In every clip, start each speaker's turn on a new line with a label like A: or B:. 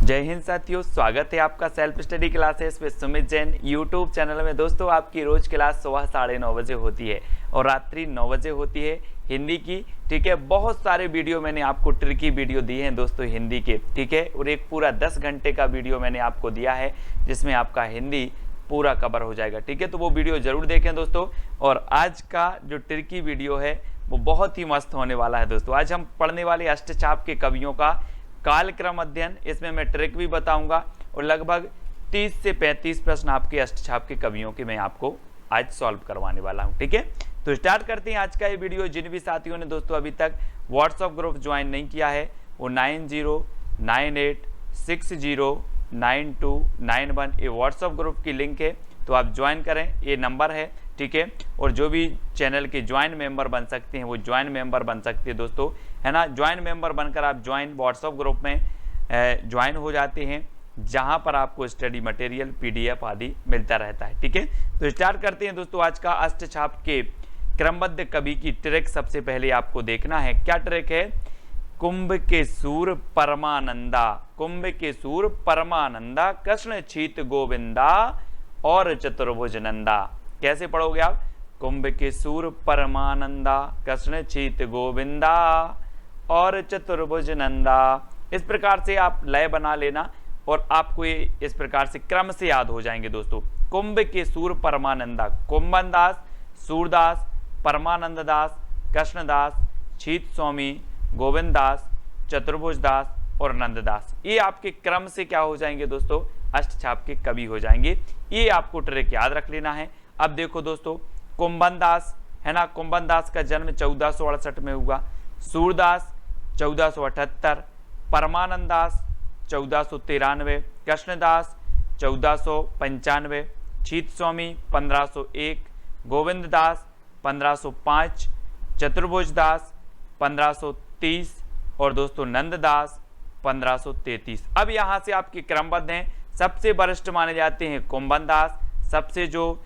A: जय हिंद साथियों, स्वागत है आपका self study classes with Sumit Jain YouTube channel में। दोस्तों, आपकी रोज क्लास सुबह 9:30 बजे होती है और रात्रि 9 बजे होती है हिंदी की। ठीक है, बहुत सारे वीडियो मैंने आपको ट्रिकी वीडियो दिए हैं दोस्तों हिंदी के। ठीक है, और एक पूरा 10 घंटे का वीडियो मैंने आपको दिया है जिसमें आपका हिंदी पूरा कवर हो जाएगा। ठीक है, तो वो वीडियो जरूर देखें दोस्तों। और आज का जो ट्रिकी वीडियो है वो बहुत ही मस्त होने वाला है दोस्तों। आज हम पढ़ने वाले अष्टचाप के कवियों का कालक्रम अध्ययन, इसमें मैं ट्रिक भी बताऊंगा और लगभग 30 से 35 प्रश्न आपके अष्टचाप के कवियों के मैं आपको आज सॉल्व करवाने वाला हूं। ठीक है, तो स्टार्ट करते हैं आज का ये वीडियो। जिन भी साथियों ने दोस्तों अभी तक व्हाट्सएप ग्रुप ज्वाइन नहीं किया है वो 9098609291 ये व्हाट्सएप ग्रुप की लिंक है, तो आप ज्वाइन करें, ये नंबर है। ठीक है, और जो भी चैनल के ज्वाइन मेंबर बन सकते हैं वो ज्वाइन मेंबर बन सकते हैं दोस्तों, है ना। ज्वाइन मेंबर बनकर आप ज्वाइन व्हाट्सएप ग्रुप में ज्वाइन हो जाते हैं, जहां पर आपको स्टडी मटेरियल PDF आदि मिलता रहता है। ठीक है, तो स्टार्ट करते हैं दोस्तों आज का अष्टचाप के क्रमबद्ध कवि की ट्रिक। सबसे पहले आपको देखना है क्या ट्रिक है। कुंभ के सूर परमानंदा, कुंभ के सूर परमानंदा, कृष्ण छीत गोविंदा और चतुर्भुज नंदा। कैसे पढ़ोगे आप? कुंभ के सूर परमानंदा, कृष्ण छीत गोविंदा और चतुर्भुज नंदा। इस प्रकार से आप लय बना लेना और आपको ये इस प्रकार से क्रम से याद हो जाएंगे दोस्तों। कुंभ के सूर परमानंदा, कुंभन दास, सूरदास, परमानंद दास, कृष्णदास, छीत स्वामी, गोविंद दास, चतुर्भुज दास और नंददास। ये आपके क्रम से क्या हो जाएंगे दोस्तों? अष्टचाप के कवि हो जाएंगे। ये आपको ट्रिक याद रख लेना है। अब देखो दोस्तों, कुंभन दास है ना, कुंभन दास का जन्म 1468 में हुआ, सूरदास 1478, परमानंद दास 1493, कृष्णदास 1495, छीत स्वामी 1501, गोविंद दास 1505, चतुर्भुज दास 1530 और दोस्तों नंददास 1533। अब यहां से आपके क्रमबद्ध हैं। सबसे वरिष्ठ माने जाते हैं कुंभन दास, सबसे जो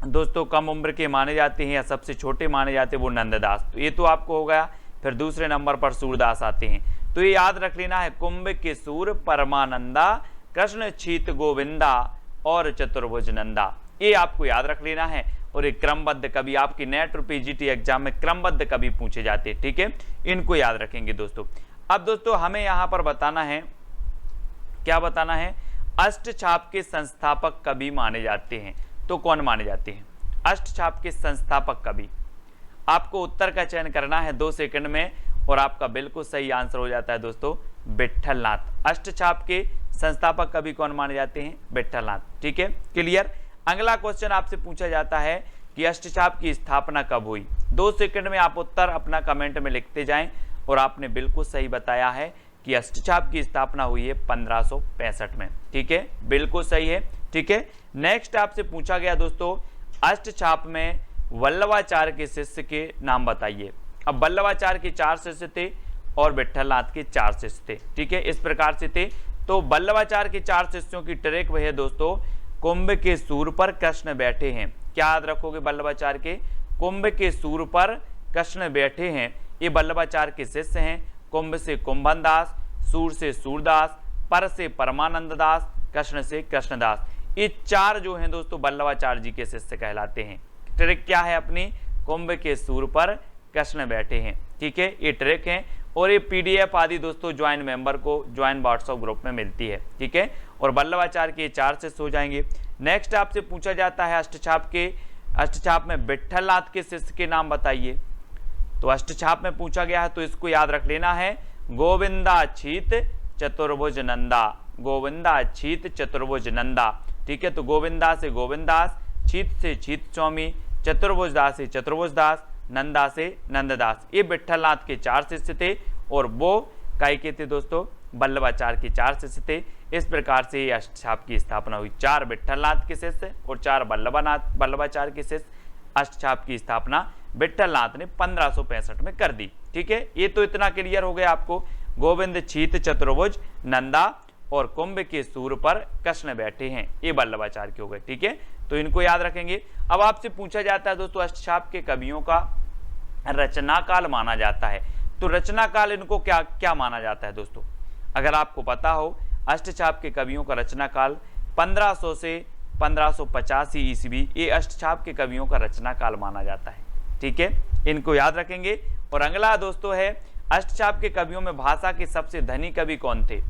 A: दोस्तों कम उम्र के माने जाते हैं या सबसे छोटे माने जाते हैं वो नंददास। तो ये तो आपको हो गया। फिर दूसरे नंबर पर सूरदास आते हैं, तो ये याद रख लेना है। कुंभ के सूर परमानंदा, कृष्ण छीत गोविंदा और चतुर्भुज नंदा। ये आपको याद रख लेना है। और एक क्रमबद्ध कवि आपकी नेट और PGT एग्जाम में क्रमबद्ध कवि पूछे जाते हैं। ठीक है, इनको याद रखेंगे दोस्तों। अब दोस्तों हमें यहां पर बताना है, क्या बताना है? अष्टचाप के संस्थापक कवि माने जाते हैं। तो कौन माने जाते हैं अष्टचाप के संस्थापक कवि? आपको उत्तर का चयन करना है 2 सेकंड में और आपका बिल्कुल सही आंसर हो जाता है दोस्तों विट्ठलनाथ। अष्टचाप के संस्थापक कवि कौन माने जाते हैं? विट्ठलनाथ। ठीक है, क्लियर। अगला क्वेश्चन आपसे पूछा जाता है कि अष्टचाप की स्थापना कब हुई? 2 सेकंड में आप उत्तर अपना कमेंट में लिखते जाएं। और आपने बिल्कुल सही बताया है कि अष्टचाप की स्थापना हुई है 1565 में। ठीक है, बिल्कुल सही है। ठीक है, नेक्स्ट आपसे पूछा गया दोस्तों अष्टचाप में वल्लभाचार्य के शिष्य के नाम बताइए। अब वल्लभाचार्य के 4 शिष्य थे और विट्ठलनाथ के 4 शिष्य थे। ठीक है, इस प्रकार से थे। तो वल्लभाचार्य के 4 शिष्यों की ट्रिक वह है दोस्तों, कुंभ के सूर पर कृष्ण बैठे हैं। क्या याद रखोगे? वल्लभाचार्य के कुंभ के सूर पर कृष्ण बैठे हैं, ये वल्लभाचार्य के शिष्य हैं। कुंभ से कुंभन दास, सूर से सूरदास, पर से परमानंद दास, कृष्ण से कृष्णदास। ये 4 जो हैं दोस्तों वल्लभाचार्य जी के शिष्य कहलाते हैं। ट्रिक क्या है अपनी? कुंभ के सूर पर कृष्ण बैठे हैं। ठीक है, ये ट्रिक है। और ये PDF आदि दोस्तों ज्वाइन मेंबर को ज्वाइन व्हाट्सएप ग्रुप में मिलती है। ठीक है, और वल्लभाचार्य के 4 शिष्य हो जाएंगे। नेक्स्ट आपसे पूछा जाता है अष्टचाप में विट्ठलनाथ के शिष्य के नाम बताइए। तो अष्टचाप में पूछा गया है तो इसको याद रख लेना है, गोविंदा छीत चतुर्भुज नंदा, गोविंदा छीत चतुर्भुज नंदा। ठीक है, तो गोविंदा से गोविंदास, छीत से छीत स्वामी, चतुर्भुज दास से चतुर्भुज दास, नंदा से नंददास। ये विट्ठलनाथ के 4 शिष्य थे और वो काय के थे दोस्तों? वल्लभाचार्य के 4 शिष्य थे। इस प्रकार से ये अष्टचाप की स्थापना हुई। 4 विट्ठलनाथ के शिष्य और 4 वल्लभाचार्य के शिष्य। अष्टचाप की स्थापना विट्ठलनाथ ने 1565 में कर दी। ठीक है, ये तो इतना क्लियर हो गया आपको। गोविंद छीत चतुर्भुज नंदा और कुंभ के सूर पर कृष्ण बैठे हैं, ये वल्लभाचार्य के हो गए। ठीक है, तो इनको याद रखेंगे। अब आपसे पूछा जाता है दोस्तों अष्टचाप के कवियों का रचना काल माना जाता है। तो रचना काल इनको क्या क्या माना जाता है दोस्तों? अगर आपको पता हो, अष्टछाप के कवियों का रचना काल 1500 से 1585 ईस्वी, ये अष्टछाप के कवियों का रचना काल माना जाता है। ठीक है, इनको याद रखेंगे। और अगला दोस्तों है, अष्टछाप के कवियों में भाषा के सबसे धनी कवि कौन थे।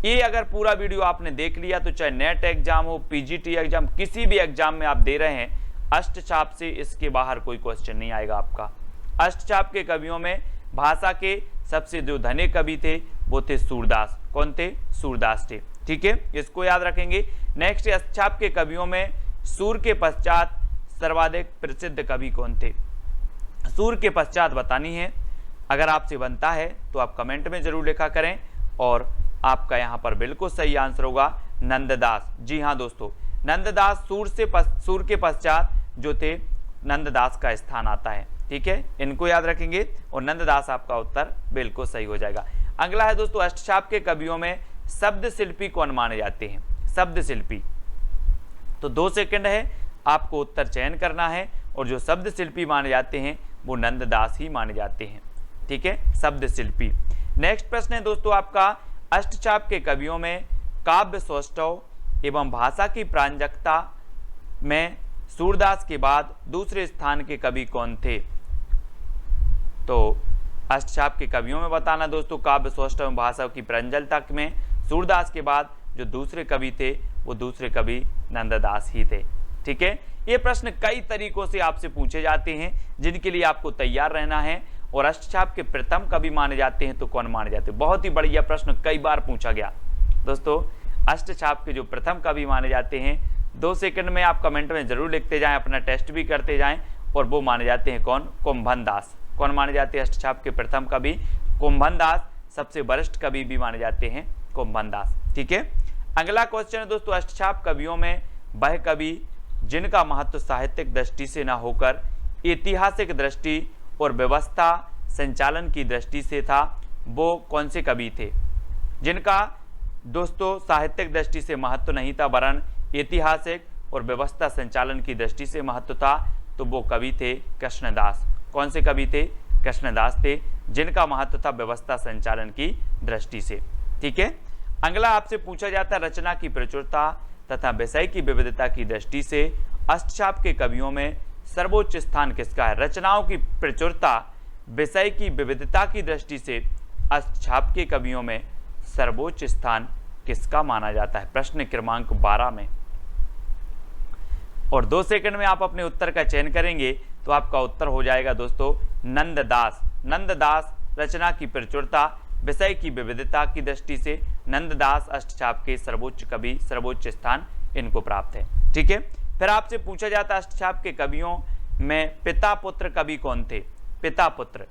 A: ये अगर पूरा वीडियो आपने देख लिया तो चाहे नेट एग्जाम हो, पीजीटी एग्जाम, किसी भी एग्जाम में आप दे रहे हैं, अष्टछाप से इसके बाहर कोई क्वेश्चन नहीं आएगा आपका। अष्टछाप के कवियों में भाषा के सबसे जो धनी कवि थे वो थे सूरदास। कौन थे? सूरदास थे। ठीक है, इसको याद रखेंगे। नेक्स्ट, अष्टछाप के कवियों में सूर के पश्चात सर्वाधिक प्रसिद्ध कवि कौन थे। सूर के पश्चात बतानी है। अगर आपसे बनता है तो आप कमेंट में जरूर लिखा करें, और आपका यहाँ पर बिल्कुल सही आंसर होगा नंददास। जी हाँ दोस्तों, नंददास सूर के पश्चात जो थे, नंददास का स्थान आता है। ठीक है, इनको याद रखेंगे और नंददास आपका उत्तर बिल्कुल सही हो जाएगा। अगला है दोस्तों, अष्टछाप के कवियों में शब्द शिल्पी कौन माने जाते हैं। शब्द शिल्पी, तो 2 सेकंड है, आपको उत्तर चयन करना है, और जो शब्द शिल्पी माने जाते हैं वो नंददास ही माने जाते हैं। ठीक है, शब्द शिल्पी। नेक्स्ट प्रश्न है दोस्तों आपका, अष्टछाप के कवियों में काव्य सौष्ठव एवं भाषा की प्रांजकता में सूरदास के बाद दूसरे स्थान के कवि कौन थे। तो अष्टछाप के कवियों में बताना दोस्तों, काव्य सौष्ठव एवं भाषा की प्रांजलता में सूरदास के बाद जो दूसरे कवि थे वो दूसरे कवि नंददास ही थे। ठीक है, ये प्रश्न कई तरीकों से आपसे पूछे जाते हैं, जिनके लिए आपको तैयार रहना है। और अष्टछाप के प्रथम कवि माने जाते हैं तो कौन माने जाते हैं। बहुत ही बढ़िया प्रश्न, कई बार पूछा गया दोस्तों। अष्टछाप के जो प्रथम कवि माने जाते हैं, 2 सेकंड में आप कमेंट में जरूर लिखते जाएं, अपना टेस्ट भी करते जाएं, और वो माने जाते हैं कौन? कुंभनदास। कौन माने जाते हैं अष्टछाप के प्रथम कवि? कुंभनदास। सबसे वरिष्ठ कवि भी माने जाते हैं कुंभनदास। ठीक है, अगला क्वेश्चन है दोस्तों, अष्टछाप कवियों में वह कवि जिनका महत्व साहित्यिक दृष्टि से न होकर ऐतिहासिक दृष्टि और व्यवस्था संचालन की दृष्टि से था, वो कौन से कवि थे। जिनका दोस्तों साहित्यिक दृष्टि से महत्व नहीं था, वरन ऐतिहासिक और व्यवस्था संचालन की दृष्टि से महत्व था, तो वो कवि थे कृष्णदास। कौन से कवि थे? कृष्णदास थे, जिनका महत्व था व्यवस्था संचालन की दृष्टि से। ठीक है, अगला आपसे पूछा जाता है, रचना की प्रचुरता तथा विषय की विविधता की दृष्टि से अष्टछाप के कवियों में सर्वोच्च स्थान किसका है। रचनाओं की प्रचुरता, विषय की विविधता की दृष्टि से अष्टछाप के कवियों में सर्वोच्च स्थान किसका माना जाता है। प्रश्न क्रमांक 12 में, और 2 सेकंड में आप अपने उत्तर का चयन करेंगे तो आपका उत्तर हो जाएगा दोस्तों नंददास। नंददास, रचना की प्रचुरता, विषय की विविधता की दृष्टि से नंददास अष्टछाप के सर्वोच्च कवि, सर्वोच्च स्थान इनको प्राप्त है। ठीक है, फिर आपसे पूछा जाता है अष्टछाप के कवियों में पिता पुत्र कवि कौन थे। पिता पुत्र,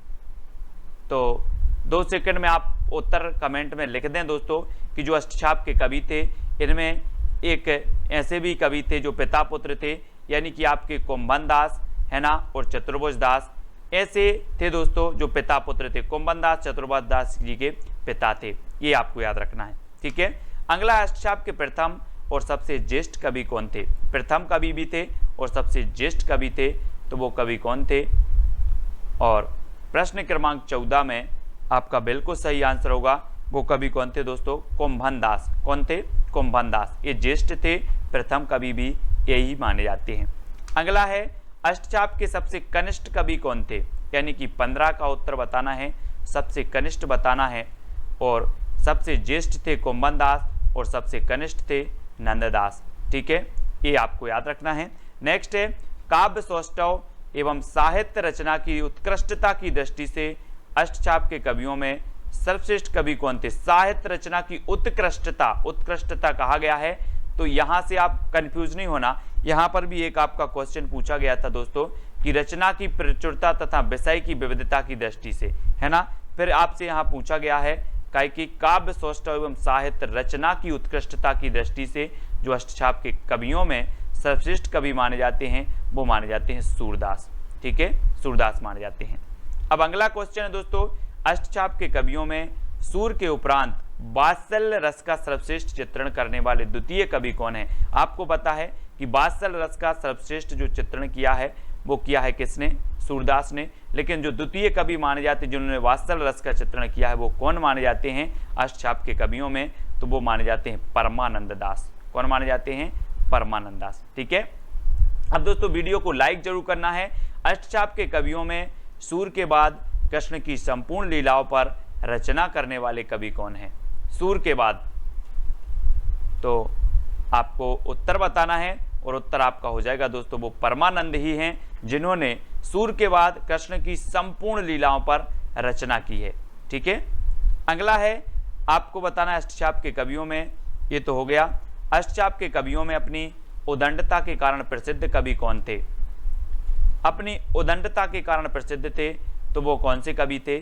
A: तो 2 सेकंड में आप उत्तर कमेंट में लिख दें दोस्तों कि जो अष्टछाप के कवि थे, इनमें एक ऐसे भी कवि थे जो पिता पुत्र थे, यानी कि आपके कुंभनदास है ना, और चतुर्भुज दास, ऐसे थे दोस्तों जो पिता पुत्र थे। कुंभनदास चतुर्भुज दास जी के पिता थे, ये आपको याद रखना है। ठीक है, अगला अष्टछाप के प्रथम और सबसे ज्येष्ठ कवि कौन थे। प्रथम कवि भी थे और सबसे ज्येष्ठ कवि थे, तो वो कवि कौन थे। और प्रश्न क्रमांक 14 में आपका बिल्कुल सही आंसर होगा, वो कवि कौन थे दोस्तों? कुंभनदास। कौन थे? कुंभनदास। ये ज्येष्ठ थे, प्रथम कवि भी यही माने जाते हैं। अगला है, अष्टछाप के सबसे कनिष्ठ कवि कौन थे, यानी कि 15 का उत्तर बताना है, सबसे कनिष्ठ बताना है। और सबसे ज्येष्ठ थे कुंभनदास और सबसे कनिष्ठ थे नंददास। ठीक है, ये आपको याद रखना है। नेक्स्ट है, काव्य सौष्ठव एवं साहित्य रचना की उत्कृष्टता की दृष्टि से अष्टछाप के कवियों में सर्वश्रेष्ठ कवि कौन थे। साहित्य रचना की उत्कृष्टता, उत्कृष्टता कहा गया है, तो यहां से आप कंफ्यूज नहीं होना। यहां पर भी एक आपका क्वेश्चन पूछा गया था दोस्तों कि रचना की प्रचुरता तथा विषय की विविधता की दृष्टि से, है ना। फिर आपसे यहां पूछा गया है कि काव्य सौष्ठव एवं साहित्य रचना की उत्कृष्टता की दृष्टि से जो अष्टछाप के कवियों में सर्वश्रेष्ठ कवि माने जाते हैं, वो माने जाते हैं सूरदास। ठीक है, सूरदास माने जाते हैं। अब अगला क्वेश्चन है दोस्तों, अष्टछाप के कवियों में सूर के उपरांत वात्सल्य रस का सर्वश्रेष्ठ चित्रण करने वाले द्वितीय कवि कौन है। आपको पता है कि वात्सल्य रस का सर्वश्रेष्ठ जो चित्रण किया है वो किया है किसने, सूरदास ने। लेकिन जो द्वितीय कवि माने जाते जिन्होंने वात्सल रस का चित्रण किया है वो कौन माने जाते हैं अष्टछाप के कवियों में, तो वो माने जाते हैं परमानंद दास। कौन माने जाते हैं, परमानंद दास। ठीक है, अब दोस्तों वीडियो को लाइक जरूर करना है। अष्टछाप के कवियों में सूर के बाद कृष्ण की संपूर्ण लीलाओं पर रचना करने वाले कवि कौन है, सूर के बाद, तो आपको उत्तर बताना है और उत्तर आपका हो जाएगा दोस्तों वो परमानंद ही हैं जिन्होंने सूर के बाद कृष्ण की संपूर्ण लीलाओं पर रचना की है। ठीक है, अगला है आपको बताना है अष्टछाप के कवियों में, ये तो हो गया। अष्टछाप के कवियों में अपनी उदंडता के कारण प्रसिद्ध कवि कौन थे, अपनी उदंडता के कारण प्रसिद्ध थे तो वो कौन से कवि थे,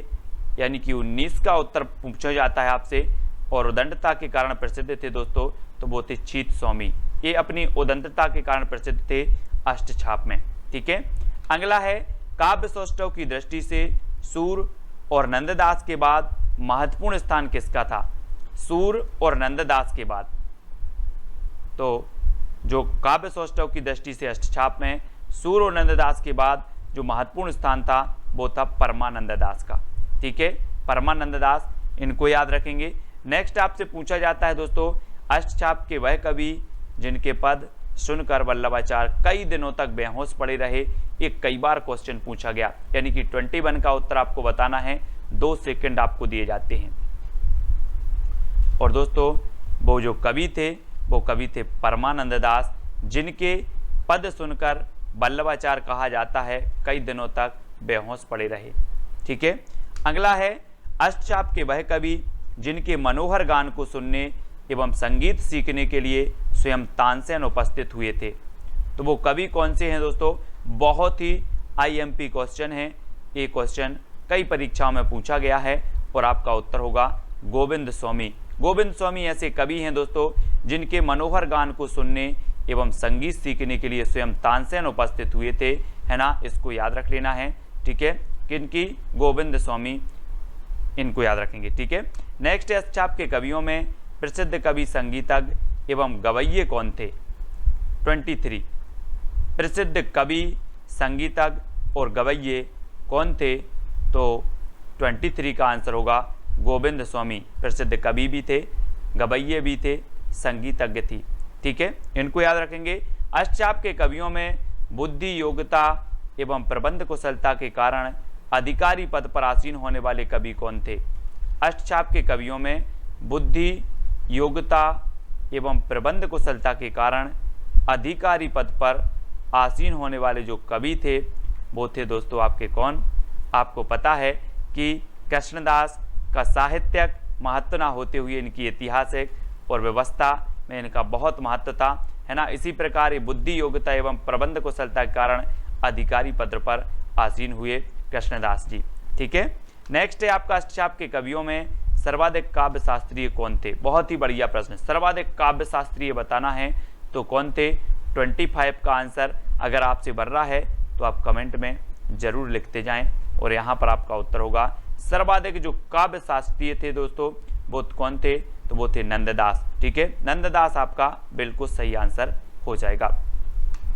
A: यानी कि 19 का उत्तर पूछा जाता है आपसे। और उदंडता के कारण प्रसिद्ध थे दोस्तों तो वो थे चीत स्वामी, ये अपनी उदंडता के कारण प्रसिद्ध थे अष्टछाप में। ठीक है, अगला है काव्य सौष्ठव की दृष्टि से सूर और नंददास के बाद महत्वपूर्ण स्थान किसका था, सूर और नंददास के बाद, तो जो काव्य सौष्ठव की दृष्टि से अष्टछाप में सूर और नंददास के बाद जो महत्वपूर्ण स्थान था वो था परमानंद दास का। ठीक है, परमानंद दास, इनको याद रखेंगे। नेक्स्ट आपसे पूछा जाता है दोस्तों अष्टछाप के वह कवि जिनके पद सुनकर वल्लभाचार्य कई दिनों तक बेहोश पड़े रहे, ये कई बार क्वेश्चन पूछा गया, यानी कि 21 का उत्तर आपको बताना है, 2 सेकंड आपको दिए जाते हैं। और दोस्तों वो जो कवि थे वो कवि थे परमानंद दास, जिनके पद सुनकर वल्लभाचार्य कहा जाता है कई दिनों तक बेहोश पड़े रहे। ठीक है, अगला है अष्टछाप के वह कवि जिनके मनोहर गान को सुनने एवं संगीत सीखने के लिए स्वयं तानसेन उपस्थित हुए थे, तो वो कवि कौन से हैं दोस्तों, बहुत ही IMP क्वेश्चन है, ये क्वेश्चन कई परीक्षाओं में पूछा गया है और आपका उत्तर होगा गोविंद स्वामी। गोविंद स्वामी ऐसे कवि हैं दोस्तों जिनके मनोहर गान को सुनने एवं संगीत सीखने के लिए स्वयं तानसेन उपस्थित हुए थे, है ना, इसको याद रख लेना है। ठीक है, किनकी, गोविंद स्वामी, इनको याद रखेंगे। ठीक है, नेक्स्ट अष्टछाप के कवियों में प्रसिद्ध कवि संगीतज्ञ एवं गवैये कौन थे, 23 प्रसिद्ध कवि संगीतज्ञ और गवैये कौन थे, तो 23 का आंसर होगा गोविंद स्वामी। प्रसिद्ध कवि भी थे, गवैये भी थे, संगीतज्ञ थी। ठीक है, इनको याद रखेंगे। अष्टछाप के कवियों में बुद्धि, योग्यता एवं प्रबंध कुशलता के कारण अधिकारी पद पर आसीन होने वाले कवि कौन थे, अष्टछाप के कवियों में बुद्धि, योग्यता एवं प्रबंध कुशलता के कारण अधिकारी पद पर आसीन होने वाले जो कवि थे वो थे दोस्तों आपके कौन, आपको पता है कि कृष्णदास का साहित्यिक महत्व ना होते हुए इनकी ऐतिहासिक और व्यवस्था में इनका बहुत महत्व था, है ना। इसी प्रकार ये बुद्धि, योग्यता एवं प्रबंध कुशलता के कारण अधिकारी पद पर आसीन हुए कृष्णदास जी। ठीक है, नेक्स्ट है आपका अष्टछाप के कवियों में सर्वाधिक काव्य शास्त्रीय कौन थे, बहुत ही बढ़िया प्रश्न। सर्वाधिक काव्य शास्त्रीय बताना है तो कौन थे, 25 का आंसर अगर आपसे बन रहा है तो आप कमेंट में जरूर लिखते जाएं और यहाँ पर आपका उत्तर होगा सर्वाधिक जो काव्य शास्त्रीय थे दोस्तों वो कौन थे, तो वो थे नंददास। ठीक है, नंददास आपका बिल्कुल सही आंसर हो जाएगा।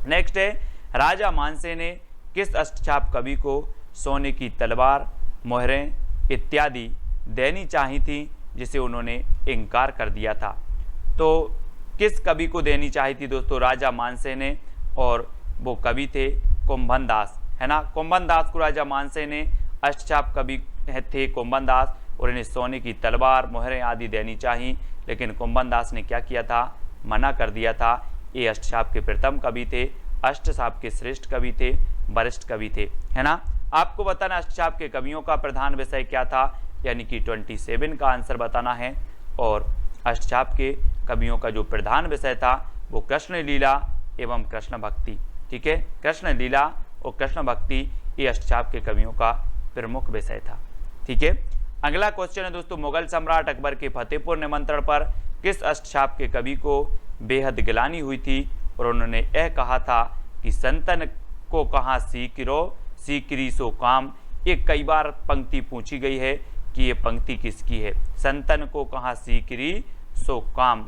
A: नेक्स्ट है राजा मानसे ने किस अष्टछाप कवि को सोने की तलवार, मोहरें इत्यादि देनी चाही थी जिसे उन्होंने इनकार कर दिया था, तो किस कवि को देनी चाहिए थी दोस्तों राजा मानसे ने, और वो कवि थे कुंभन दास, है ना। कुंभन दास को राजा मानसे ने, अष्टछाप कवि थे कुंभन दास, और इन्हें सोने की तलवार, मोहरें आदि देनी चाहिए, लेकिन कुंभन दास ने क्या किया था, मना कर दिया था। ये अष्टछाप के प्रथम कवि थे, अष्टछाप के श्रेष्ठ कवि थे, वरिष्ठ कवि थे, है ना। आपको बताना अष्टछाप के कवियों का प्रधान विषय क्या था, यानी कि 27 का आंसर बताना है। और अष्टछाप के कवियों का जो प्रधान विषय था वो कृष्ण लीला एवं कृष्ण भक्ति। ठीक है, कृष्ण लीला और कृष्ण भक्ति ये अष्टछाप के कवियों का प्रमुख विषय था। ठीक है, अगला क्वेश्चन है दोस्तों मुगल सम्राट अकबर के फतेहपुर निमंत्रण पर किस अष्टछाप के कवि को बेहद गिलानी हुई थी, और उन्होंने यह कहा था कि संतन को कहाँ सीकरी सो काम। ये कई बार पंक्ति पूछी गई है कि ये पंक्ति किसकी है, संतन को कहाँ सीकरी सो काम,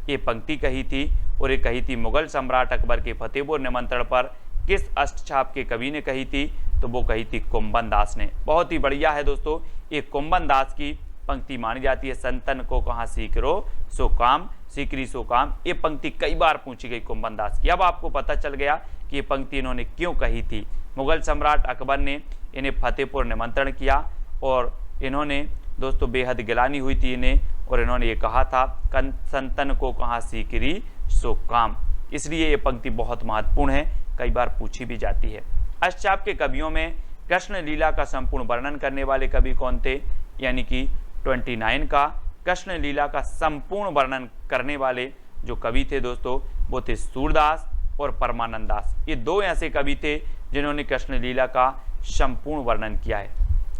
A: ये पंक्ति कही थी, और ये कही थी मुगल सम्राट अकबर के फतेहपुर निमंत्रण पर किस अष्टछाप के कवि ने कही थी? तो वो कही थी कुंभन दास ने। बहुत ही बढ़िया है दोस्तों, ये कुंभन दास की पंक्ति मानी जाती है। संतन को कहाँ सीकरो सो काम, सीकरी सो काम। ये पंक्ति कई बार पूछी गई कुंभन दास की। अब आपको पता चल गया कि ये पंक्ति इन्होंने क्यों कही थी। मुगल सम्राट अकबर ने इन्हें फतेहपुर निमंत्रण किया और इन्होंने दोस्तों बेहद गिलानी हुई थी इन्हें, और इन्होंने ये कहा था संतन को कहाँ सीकरी सो काम। इसलिए ये पंक्ति बहुत महत्वपूर्ण है, कई बार पूछी भी जाती है। अष्टछाप के कवियों में कृष्ण लीला का संपूर्ण वर्णन करने वाले कवि कौन थे? यानी कि 29 का कृष्ण लीला का संपूर्ण वर्णन करने वाले जो कवि थे दोस्तों, वो थे सूरदास और परमानंद दास। ये दो ऐसे कवि थे जिन्होंने कृष्ण लीला का संपूर्ण वर्णन किया है।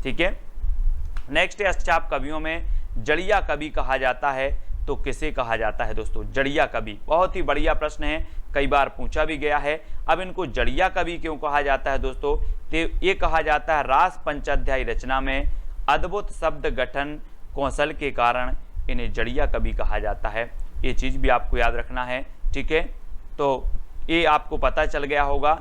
A: ठीक है, नेक्स्ट अष्टछाप कवियों में जड़िया कवि कहा जाता है तो किसे कहा जाता है दोस्तों? जड़िया कवि। बहुत ही बढ़िया प्रश्न है, कई बार पूछा भी गया है। अब इनको जड़िया कवि क्यों कहा जाता है दोस्तों? तो ये कहा जाता है रास पंचाध्यायी रचना में अद्भुत शब्द गठन कौशल के कारण इन्हें जड़िया कवि कहा जाता है। ये चीज़ भी आपको याद रखना है। ठीक है, तो ये आपको पता चल गया होगा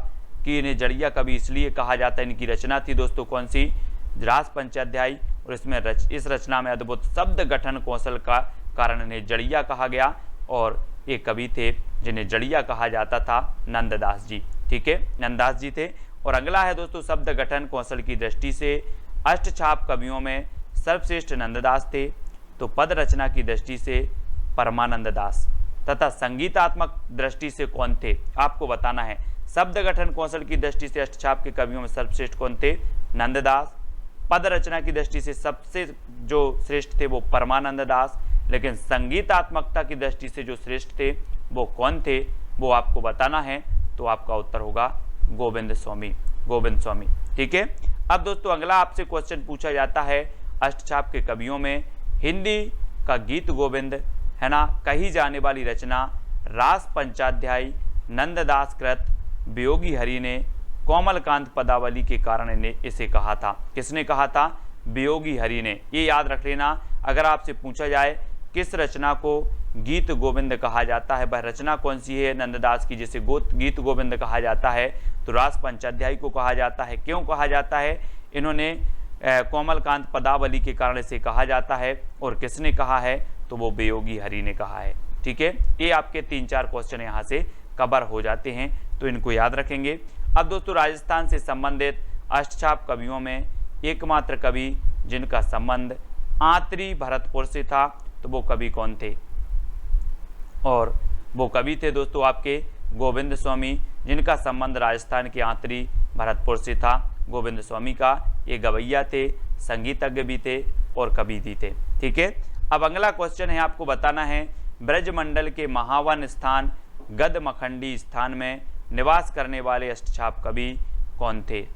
A: कि इन्हें जड़िया कवि इसलिए कहा जाता है। इनकी रचना थी दोस्तों कौन सी? रास पंचाध्यायी, और इसमें इस रचना में अद्भुत शब्द गठन कौशल का कारण इन्हें जड़िया कहा गया, और ये कवि थे जिन्हें जड़िया कहा जाता था नंददास जी। ठीक है, नंददास जी थे। और अगला है दोस्तों, शब्द गठन कौशल की दृष्टि से अष्टछाप कवियों में सर्वश्रेष्ठ नंददास थे, तो पद रचना की दृष्टि से परमानंद दास, तथा संगीतात्मक दृष्टि से कौन थे? आपको बताना है। शब्द गठन कौशल की दृष्टि से अष्टछाप के कवियों में सर्वश्रेष्ठ कौन थे? नंददास। पद रचना की दृष्टि से सबसे जो श्रेष्ठ थे वो परमानंद दास। लेकिन संगीतात्मकता की दृष्टि से जो श्रेष्ठ थे वो कौन थे, वो आपको बताना है। तो आपका उत्तर होगा गोविंद स्वामी, गोविंद स्वामी। ठीक है, अब दोस्तों अगला आपसे क्वेश्चन पूछा जाता है, अष्टछाप के कवियों में हिंदी का गीत गोविंद है ना कही जाने वाली रचना रास पंचाध्यायी नंददास कृत वियोगी हरि ने कोमलकांत पदावली के कारण ने इसे कहा था। किसने कहा था? वियोगी हरि ने। ये याद रख लेना। अगर आपसे पूछा जाए किस रचना को गीत गोविंद कहा जाता है, वह रचना कौन सी है नंददास की जिसे गीत गोविंद कहा जाता है, तो रास पंचाध्यायी को कहा जाता है। क्यों कहा जाता है? इन्होंने कोमलकांत पदावली के कारण इसे कहा जाता है। और किसने कहा है? तो वो वियोगी हरि ने कहा है। ठीक है, ये आपके 3-4 क्वेश्चन यहाँ से कवर हो जाते हैं, तो इनको याद रखेंगे। अब दोस्तों राजस्थान से संबंधित अष्टछाप कवियों में एकमात्र कवि जिनका संबंध आंतरी भरतपुर से था, तो वो कवि कौन थे? और वो कवि थे दोस्तों आपके गोविंद स्वामी, जिनका संबंध राजस्थान के आंतरी भरतपुर से था। गोविंद स्वामी का ये गवैया थे, संगीतज्ञ भी थे और कवि भी थे। ठीक है, अब अगला क्वेश्चन है, आपको बताना है ब्रजमंडल के महावन स्थान गदमखंडी स्थान में निवास करने वाले अष्टछाप कवि कौन थे?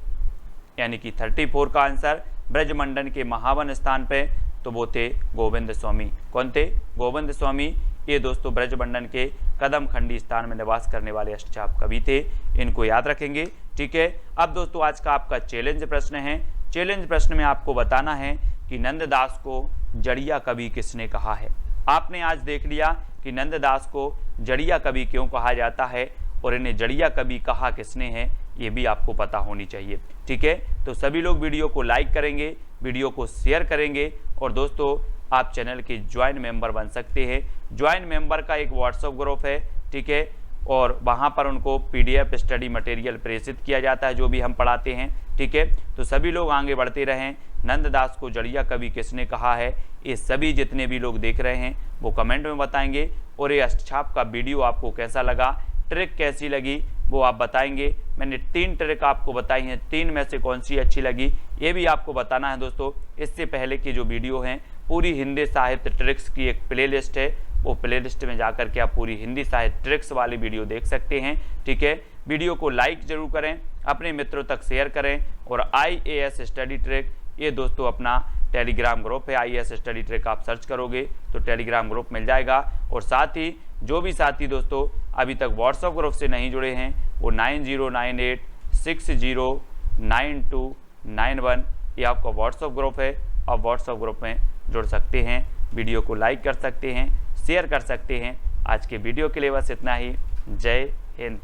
A: यानी कि 34 का आंसर ब्रजमंडल के महावन स्थान पे, तो वो थे गोविंद स्वामी। कौन थे? गोविंद स्वामी। ये दोस्तों ब्रजमंडल के कदमखंडी स्थान में निवास करने वाले अष्टछाप कवि थे, इनको याद रखेंगे। ठीक है, अब दोस्तों आज का आपका चैलेंज प्रश्न है। चैलेंज प्रश्न में आपको बताना है कि नंददास को जड़िया कवि किसने कहा है। आपने आज देख लिया कि नंददास को जड़िया कवि क्यों कहा जाता है और इन्हें जड़िया कवि कहा किसने है, ये भी आपको पता होनी चाहिए। ठीक है, तो सभी लोग वीडियो को लाइक करेंगे, वीडियो को शेयर करेंगे, और दोस्तों आप चैनल के ज्वाइन मेंबर बन सकते हैं। ज्वाइन मेंबर का एक व्हाट्सएप ग्रुप है। ठीक है, और वहाँ पर उनको PDF स्टडी मटेरियल प्रेषित किया जाता है जो भी हम पढ़ाते हैं। ठीक है, तो सभी लोग आगे बढ़ते रहें। नंददास को जड़िया कवि किसने कहा है, ये सभी जितने भी लोग देख रहे हैं वो कमेंट में बताएंगे। और ये अष्टछाप का वीडियो आपको कैसा लगा, ट्रिक कैसी लगी, वो आप बताएंगे। मैंने 3 ट्रिक आपको बताई हैं, 3 में से कौन सी अच्छी लगी ये भी आपको बताना है दोस्तों। इससे पहले की जो वीडियो हैं पूरी हिंदी साहित्य ट्रिक्स की एक प्लेलिस्ट है, वो प्लेलिस्ट में जाकर के आप पूरी हिंदी साहित्य ट्रिक्स वाली वीडियो देख सकते हैं। ठीक है, वीडियो को लाइक जरूर करें, अपने मित्रों तक शेयर करें। और IAS स्टडी ट्रिक ये दोस्तों अपना टेलीग्राम ग्रुप है, IAS स्टडी ट्रिक आप सर्च करोगे तो टेलीग्राम ग्रुप मिल जाएगा। और साथ ही जो भी साथी दोस्तों अभी तक व्हाट्सएप ग्रुप से नहीं जुड़े हैं वो 9098609291 ये आपका व्हाट्सएप ग्रुप है। आप व्हाट्सएप ग्रुप में जुड़ सकते हैं, वीडियो को लाइक कर सकते हैं, शेयर कर सकते हैं। आज के वीडियो के लिए बस इतना ही। जय हिंद।